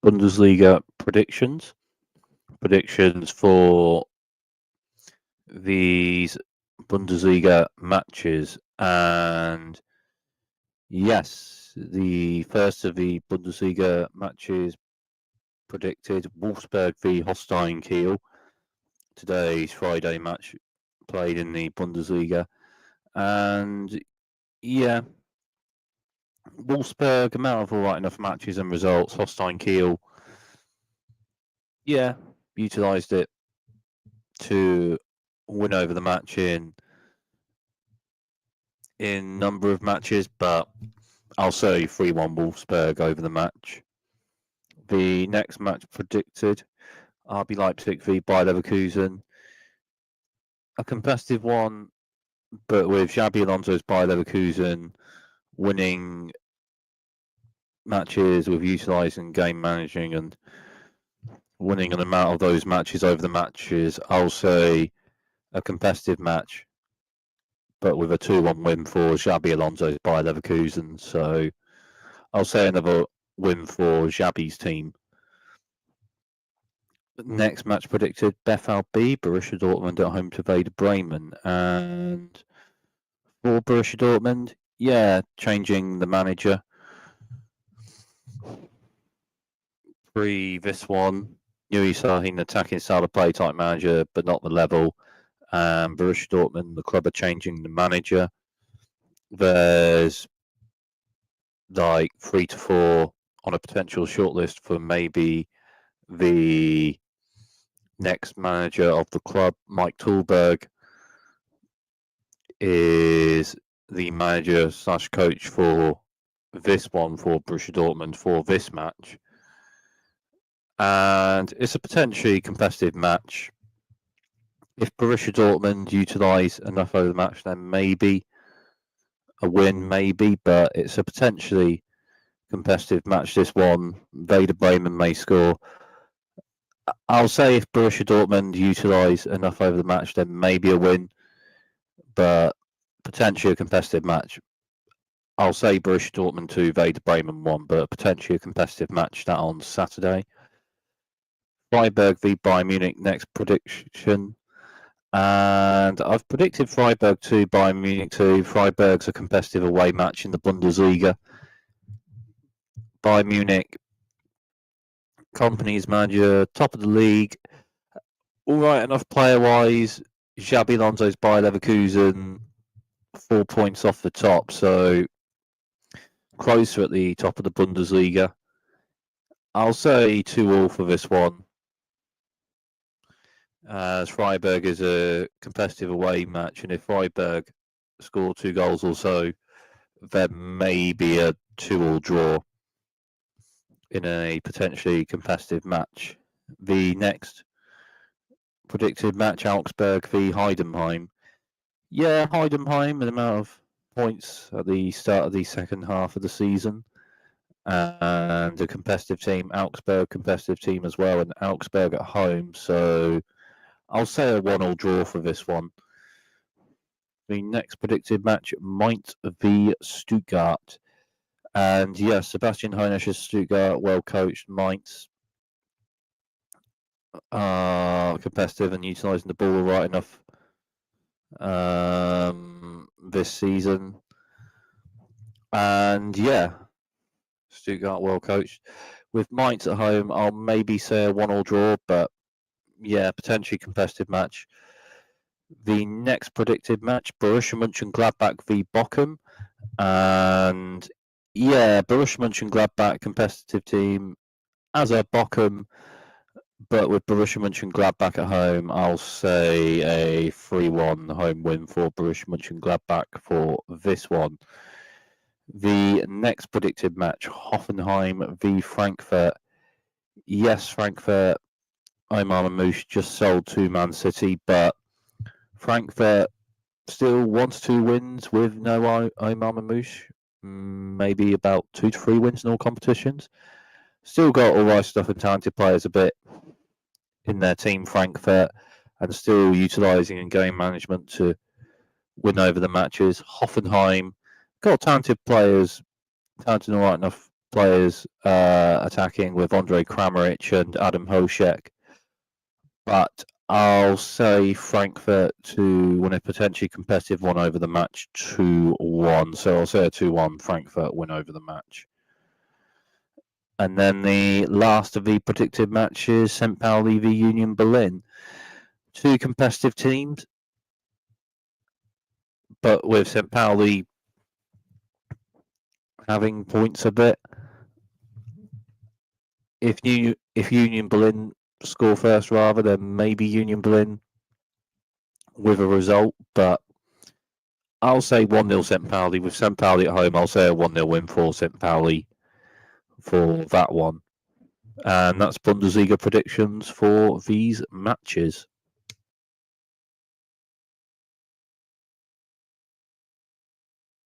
Bundesliga predictions. Predictions for these Bundesliga matches. And yes, the first of the Bundesliga matches predicted, Wolfsburg v Holstein Kiel. Today's Friday match played in the Bundesliga. And yeah, Wolfsburg, amount of all right enough matches and results. Holstein Kiel, yeah, utilised it to win over the match in number of matches, but I'll say 3-1 Wolfsburg over the match. The next match predicted, RB Leipzig v Bayer Leverkusen. A competitive one, but with Xabi Alonso's Bayer Leverkusen winning matches with utilising game managing and winning an amount of those matches over the matches, I'll say a competitive match, but with a 2-1 win for Xabi Alonso's Bayer Leverkusen. So I'll say another win for Xabi's team. Next match predicted, BFLB, Borussia Dortmund at home to Werder Bremen. And for Borussia Dortmund, yeah, changing the manager. This one, Nuri Sahin attacking style of play type manager, but not the level. Borussia Dortmund, the club are changing the manager. There's like 3 to 4 on a potential shortlist for maybe the next manager of the club. Mike Tulberg is the manager / coach for this one for Borussia Dortmund for this match. And it's a potentially competitive match. If Borussia Dortmund utilise enough over the match, then maybe a win, maybe, but it's a potentially competitive match, this one. Werder Bremen may score. I'll say if Borussia Dortmund utilise enough over the match, then maybe a win, but potentially a competitive match. I'll say Borussia Dortmund 2, Werder Bremen 1, but potentially a competitive match that on Saturday. Freiburg v Bayern Munich, next prediction. And I've predicted Freiburg 2, Bayern Munich 2. Freiburg's a competitive away match in the Bundesliga. Bayern Munich, company's manager, top of the league. All right enough player-wise. Xabi Alonso's Bayer Leverkusen, 4 points off the top, so closer at the top of the Bundesliga. I'll say 2-2 for this one. As Freiburg is a competitive away match, and if Freiburg score 2 goals or so, there may be a 2-2 draw in a potentially competitive match. The next predicted match, Augsburg v Heidenheim. Yeah, Heidenheim, an amount of points at the start of the second half of the season. And a competitive team, Augsburg, competitive team as well, and Augsburg at home. So I'll say a 1-1 draw for this one. The next predicted match, Mainz v Stuttgart. And yes, Sebastian Hoeneß's Stuttgart, well coached. Mainz competitive and utilising the ball right enough this season. And yeah, Stuttgart well coached. With Mainz at home, I'll maybe say a 1-1 draw, but yeah, potentially competitive match. The next predicted match, Borussia Mönchengladbach v Bochum. And yeah, Borussia Mönchengladbach, competitive team, as a Bochum, but with Borussia Mönchengladbach at home, I'll say a 3-1 home win for Borussia Mönchengladbach for this one. The next predicted match, Hoffenheim v Frankfurt. Yes, Frankfurt, Omar Mamouche just sold to Man City, but Frankfurt still 1 to 2 wins with no Omar Mamouche. Maybe about 2 to 3 wins in all competitions. Still got all right stuff and talented players a bit in their team, Frankfurt, and still utilising and game management to win over the matches. Hoffenheim got talented players, talented all right enough players attacking with Andre Kramaric and Adam Hošek. But I'll say Frankfurt to win a potentially competitive one over the match 2-1. So I'll say a 2-1 Frankfurt win over the match. And then the last of the predicted matches, St. Pauli v Union Berlin. Two competitive teams, but with St. Pauli having points a bit. If Union Berlin score first rather, then maybe Union Berlin with a result, but I'll say 1-0 St. Pauli. With St. Pauli at home, I'll say a 1-0 win for St. Pauli for that one. And that's Bundesliga predictions for these matches.